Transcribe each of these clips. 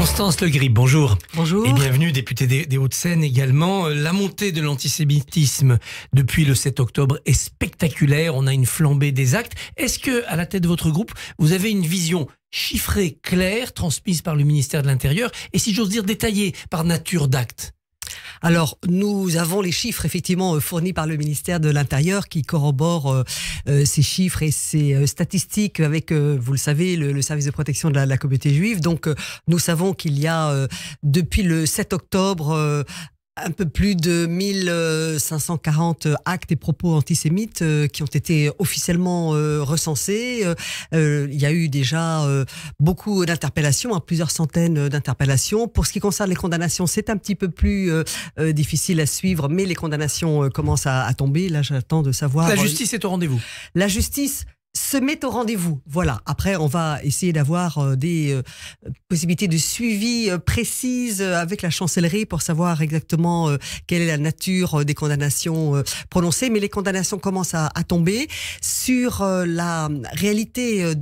Constance Le Grip, bonjour. Bonjour. Et bienvenue, députée des Hauts-de-Seine également. La montée de l'antisémitisme depuis le 7 octobre est spectaculaire. On a une flambée des actes. Est-ce que, à la tête de votre groupe, vous avez une vision chiffrée, claire, transmise par le ministère de l'Intérieur et, si j'ose dire, détaillée par nature d'actes? Alors, nous avons les chiffres effectivement fournis par le ministère de l'Intérieur qui corroborent ces chiffres et ces statistiques avec, vous le savez, le service de protection de la communauté juive. Donc, nous savons qu'il y a, depuis le 7 octobre, un peu plus de 1540 actes et propos antisémites qui ont été officiellement recensés. Il y a eu déjà beaucoup d'interpellations, plusieurs centaines d'interpellations. Pour ce qui concerne les condamnations, c'est un petit peu plus difficile à suivre, mais les condamnations commencent à tomber. Là, j'attends de savoir... La justice est au rendez-vous. La justice se met au rendez-vous. Voilà. Après, on va essayer d'avoir des possibilités de suivi précises avec la chancellerie pour savoir exactement quelle est la nature des condamnations prononcées. Mais les condamnations commencent à tomber sur la réalité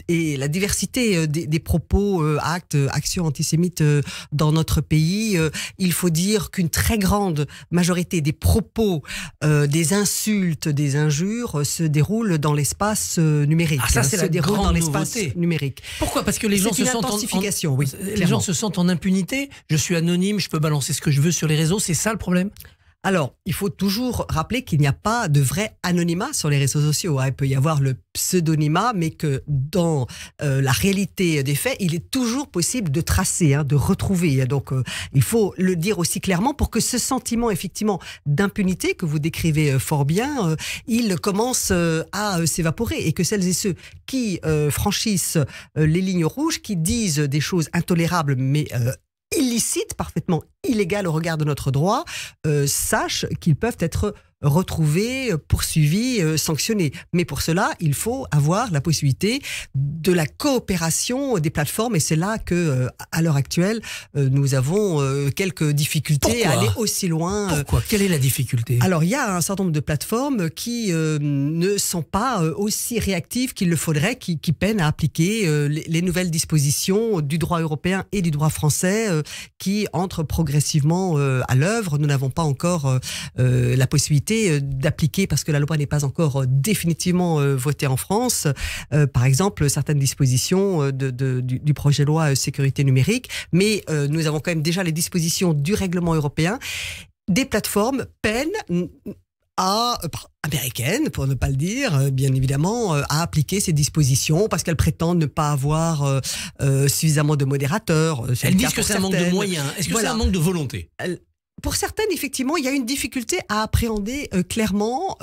et la diversité des propos, actes, actions antisémites dans notre pays. Il faut dire qu'une très grande majorité des propos, des insultes, des injures se déroulent dans l'espace numérique. Ah, ça, c'est la grande dans l'espace nouveauté. Numérique. Pourquoi? Parce que les gens se sentent oui, les gens se sentent en impunité. Je suis anonyme, je peux balancer ce que je veux sur les réseaux. C'est ça le problème? Alors, il faut toujours rappeler qu'il n'y a pas de vrai anonymat sur les réseaux sociaux. Il peut y avoir le pseudonymat, mais que dans la réalité des faits, il est toujours possible de tracer, de retrouver. Donc, il faut le dire aussi clairement pour que ce sentiment, effectivement, d'impunité que vous décrivez fort bien, il commence à s'évaporer et que celles et ceux qui franchissent les lignes rouges, qui disent des choses intolérables, mais illicites, parfaitement illégales au regard de notre droit, sachent qu'ils peuvent être retrouvés, poursuivis, sanctionnés. Mais pour cela, il faut avoir la possibilité de la coopération des plateformes et c'est là que, à l'heure actuelle, nous avons quelques difficultés à aller aussi loin. Pourquoi? Quelle est la difficulté? Alors, il y a un certain nombre de plateformes qui ne sont pas aussi réactives qu'il le faudrait, qui peinent à appliquer les nouvelles dispositions du droit européen et du droit français qui entrent progressivement à l'œuvre. Nous n'avons pas encore la possibilité d'appliquer, parce que la loi n'est pas encore définitivement votée en France, par exemple certaines dispositions du projet de loi sécurité numérique, mais nous avons quand même déjà les dispositions du règlement européen. Des plateformes peinent américaines, pour ne pas le dire, bien évidemment, à appliquer ces dispositions parce qu'elles prétendent ne pas avoir suffisamment de modérateurs. Elles disent que c'est un manque de moyens. Est-ce que c'est un manque de volonté? Pour certaines, effectivement, il y a une difficulté à appréhender clairement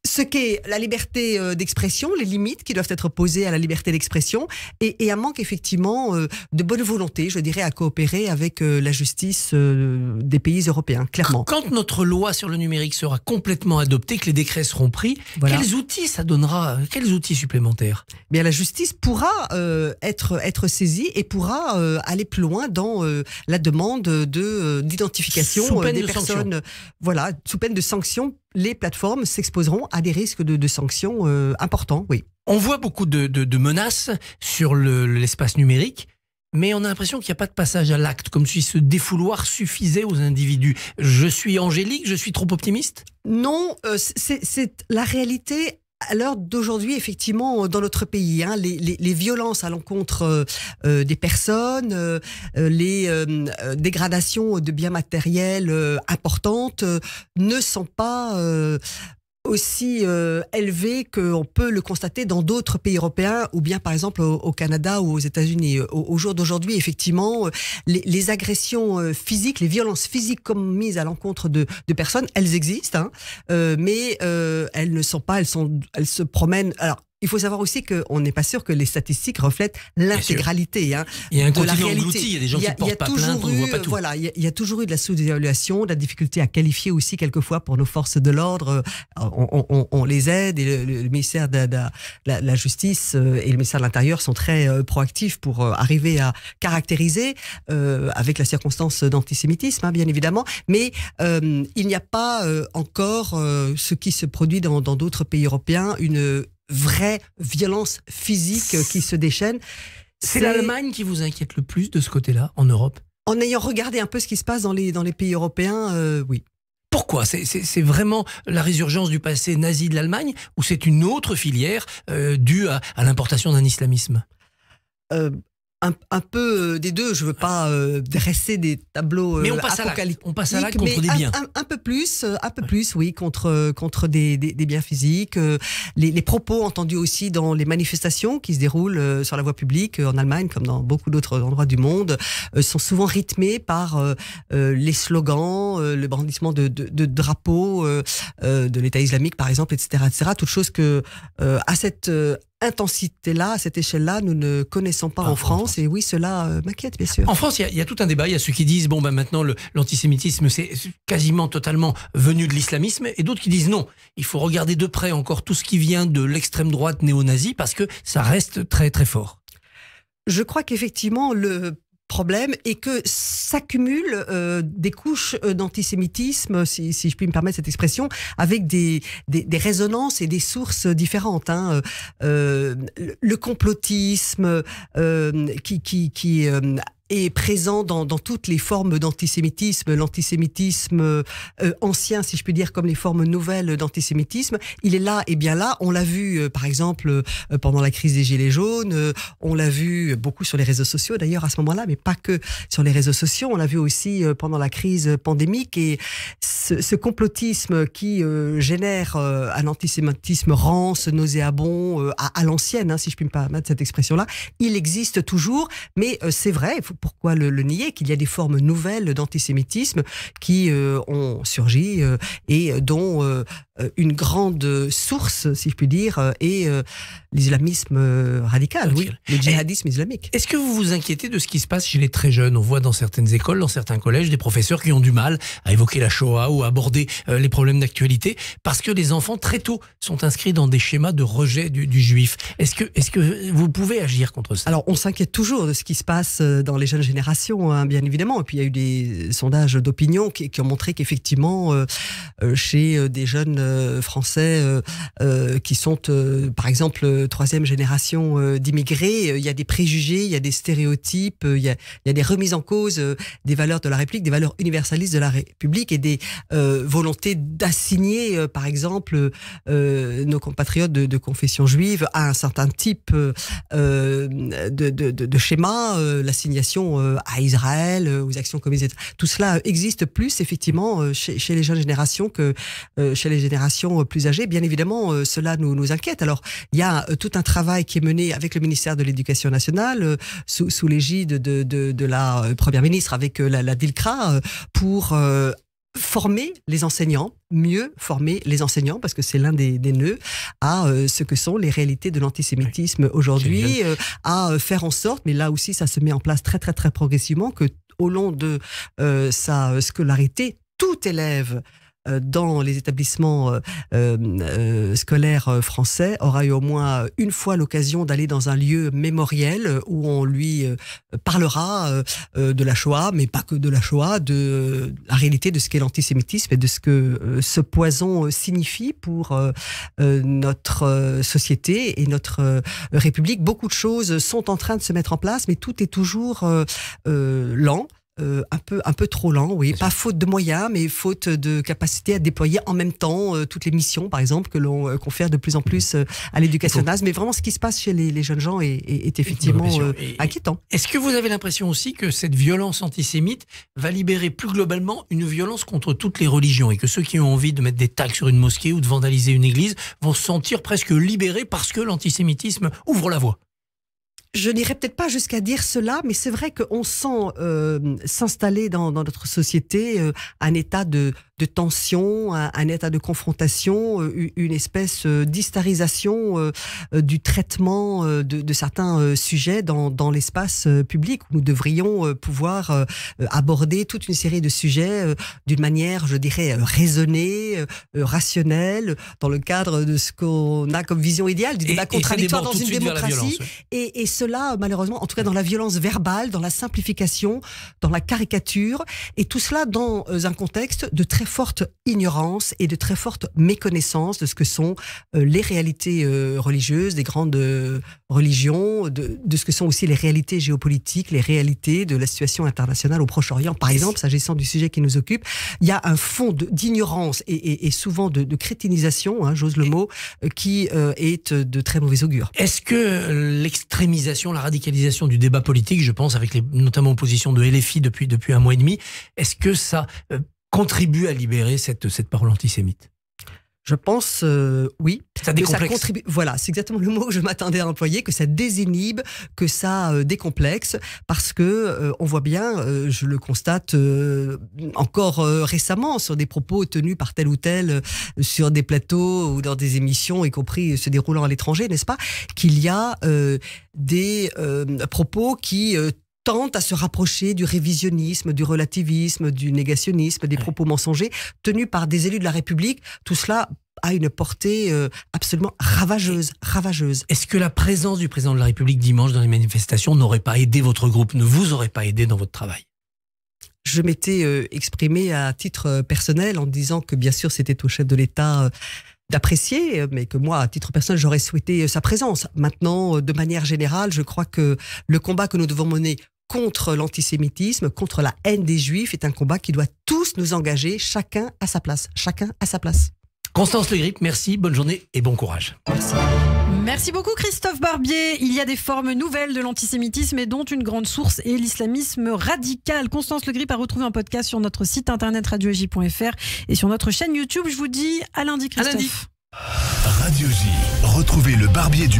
ce qu'est la liberté d'expression, les limites qui doivent être posées à la liberté d'expression et un manque effectivement de bonne volonté, je dirais, à coopérer avec la justice des pays européens, clairement. Quand notre loi sur le numérique sera complètement adoptée, que les décrets seront pris, voilà. Quels outils ça donnera? Quels outils supplémentaires? Bien, la justice pourra être saisie et pourra aller plus loin dans la demande d'identification des personnes. Voilà, sous peine de sanctions. Les plateformes s'exposeront à des risques de sanctions importants, oui. On voit beaucoup de menaces sur l'espace numérique, mais on a l'impression qu'il n'y a pas de passage à l'acte, comme si ce défouloir suffisait aux individus. Je suis angélique, je suis trop optimiste? Non, c'est la réalité. À l'heure d'aujourd'hui, effectivement, dans notre pays, les violences à l'encontre des personnes, les dégradations de biens matériels importantes ne sont pas aussi élevé qu'on peut le constater dans d'autres pays européens ou bien par exemple au Canada ou aux États-Unis. Au jour d'aujourd'hui, effectivement, les agressions physiques, les violences physiques commises à l'encontre de personnes, elles existent, mais elles ne sont pas, elles se promènent. Alors, il faut savoir aussi qu'on n'est pas sûr que les statistiques reflètent l'intégralité. Il y a un continent englouti, il y a des gens qui ne portent pas plainte, on ne voit pas tout. Voilà, il y a toujours eu de la sous-évaluation, de la difficulté à qualifier aussi quelquefois pour nos forces de l'ordre. On les aide et le ministère de la Justice et le ministère de l'Intérieur sont très proactifs pour arriver à caractériser avec la circonstance d'antisémitisme, bien évidemment. Mais il n'y a pas encore ce qui se produit dans d'autres pays européens, une vraie violence physique qui se déchaîne. C'est l'Allemagne qui vous inquiète le plus de ce côté-là, en Europe? En ayant regardé un peu ce qui se passe dans les pays européens, oui. Pourquoi? C'est vraiment la résurgence du passé nazi de l'Allemagne ou c'est une autre filière due à l'importation d'un islamisme? Un peu des deux. Je veux pas dresser des tableaux mais apocalyptiques. On passe à l'acte contre des biens. Un peu plus, oui, contre des biens physiques. Les propos entendus aussi dans les manifestations qui se déroulent sur la voie publique en Allemagne, comme dans beaucoup d'autres endroits du monde, sont souvent rythmés par les slogans, le brandissement de drapeaux de l'État islamique, par exemple, etc., etc. Toutes choses que à cette intensité-là, à cette échelle-là, nous ne connaissons pas en France. Et oui, cela m'inquiète, bien sûr. En France, il y a tout un débat. Il y a ceux qui disent, bon, ben maintenant, l'antisémitisme, c'est quasiment totalement venu de l'islamisme. Et d'autres qui disent, non, il faut regarder de près encore tout ce qui vient de l'extrême droite néo-nazie parce que ça reste très, très fort. Je crois qu'effectivement, le problème est que s'accumulent des couches d'antisémitisme, si je puis me permettre cette expression, avec des résonances et des sources différentes. Le complotisme qui est présent dans toutes les formes d'antisémitisme, l'antisémitisme ancien, si je puis dire, comme les formes nouvelles d'antisémitisme, il est là et bien là. On l'a vu, par exemple, pendant la crise des Gilets jaunes, on l'a vu beaucoup sur les réseaux sociaux d'ailleurs à ce moment-là, mais pas que sur les réseaux sociaux, on l'a vu aussi pendant la crise pandémique, et ce complotisme qui génère un antisémitisme rance, nauséabond, à l'ancienne, si je puis me permettre cette expression-là, il existe toujours, mais c'est vrai, pourquoi le nier, qu'il y a des formes nouvelles d'antisémitisme qui ont surgi et dont une grande source, si je puis dire, est l'islamisme radical, oui, le djihadisme islamique. Est-ce que vous vous inquiétez de ce qui se passe chez les très jeunes? On voit dans certaines écoles, dans certains collèges, des professeurs qui ont du mal à évoquer la Shoah ou à aborder les problèmes d'actualité parce que les enfants, très tôt, sont inscrits dans des schémas de rejet du juif. Est-ce que vous pouvez agir contre ça? Alors, on s'inquiète toujours de ce qui se passe dans les jeunes générations, bien évidemment. Et puis, il y a eu des sondages d'opinion qui ont montré qu'effectivement, chez des jeunes français qui sont, par exemple, troisième génération d'immigrés, il y a des préjugés, il y a des stéréotypes, il y a des remises en cause des valeurs de la République, des valeurs universalistes de la République et des volontés d'assigner, par exemple, nos compatriotes de confession juive à un certain type de schéma, l'assignation à Israël, aux actions commises, etc. Tout cela existe plus, effectivement, chez les jeunes générations que chez les générations plus âgées. Bien évidemment, cela nous inquiète. Alors, il y a tout un travail qui est mené avec le ministère de l'Éducation nationale, sous l'égide de la Première ministre, avec la DILCRA, pour former les enseignants, mieux former les enseignants, parce que c'est l'un des nœuds à ce que sont les réalités de l'antisémitisme aujourd'hui, à faire en sorte, mais là aussi ça se met en place très très très progressivement, que au long de sa scolarité, tout élève dans les établissements scolaires français aura eu au moins une fois l'occasion d'aller dans un lieu mémoriel où on lui parlera de la Shoah, mais pas que de la Shoah, de la réalité de ce qu'est l'antisémitisme et de ce que ce poison signifie pour notre société et notre République. Beaucoup de choses sont en train de se mettre en place, mais tout est toujours lent. Un peu trop lent, oui. Pas faute de moyens, mais faute de capacité à déployer en même temps toutes les missions, par exemple, que l'on confère de plus en plus à l'éducation nationale. Mais vraiment, ce qui se passe chez les jeunes gens est effectivement inquiétant. Est-ce que vous avez l'impression aussi que cette violence antisémite va libérer plus globalement une violence contre toutes les religions et que ceux qui ont envie de mettre des tags sur une mosquée ou de vandaliser une église vont se sentir presque libérés parce que l'antisémitisme ouvre la voie? Je n'irai peut-être pas jusqu'à dire cela, mais c'est vrai qu'on sent s'installer dans notre société un état de tension, un état de confrontation, une espèce d'histarisation du traitement de certains sujets dans l'espace public, où nous devrions pouvoir aborder toute une série de sujets d'une manière, je dirais, raisonnée, rationnelle, dans le cadre de ce qu'on a comme vision idéale, du débat contradictoire dans une démocratie. Et cela, malheureusement, en tout cas dans la violence verbale, dans la simplification, dans la caricature, et tout cela dans un contexte de très très forte ignorance et de très forte méconnaissance de ce que sont les réalités religieuses, des grandes religions, de ce que sont aussi les réalités géopolitiques, les réalités de la situation internationale au Proche-Orient. Par exemple, s'agissant du sujet qui nous occupe, il y a un fond d'ignorance et souvent de crétinisation, j'ose le mot, qui est de très mauvais augure. Est-ce que l'extrémisation, la radicalisation du débat politique, je pense avec notamment l'opposition de LFI depuis un mois et demi, est-ce que ça contribue à libérer cette parole antisémite? Je pense, oui. Ça décomplexe. Que ça contribue. Voilà, c'est exactement le mot que je m'attendais à employer, que ça désinhibe, que ça décomplexe, parce que on voit bien, je le constate encore récemment sur des propos tenus par tel ou tel sur des plateaux ou dans des émissions, y compris se déroulant à l'étranger, n'est-ce pas, qu'il y a des propos qui tente à se rapprocher du révisionnisme, du relativisme, du négationnisme, des propos mensongers tenus par des élus de la République. Tout cela a une portée absolument ravageuse. Est-ce que la présence du président de la République dimanche dans les manifestations n'aurait pas aidé votre groupe, ne vous aurait pas aidé dans votre travail? Je m'étais exprimé à titre personnel en disant que bien sûr c'était au chef de l'État d'apprécier, mais que moi, à titre personnel, j'aurais souhaité sa présence. Maintenant, de manière générale, je crois que le combat que nous devons mener contre l'antisémitisme, contre la haine des Juifs, est un combat qui doit tous nous engager, chacun à sa place. Chacun à sa place. Constance Le Grip, merci, bonne journée et bon courage. Merci. Merci beaucoup Christophe Barbier. Il y a des formes nouvelles de l'antisémitisme et dont une grande source est l'islamisme radical. Constance Le Grip a retrouvé un podcast sur notre site internet radio-j.fr et sur notre chaîne YouTube. Je vous dis à lundi Christophe. À lundi. Radio J, retrouvez le Barbier du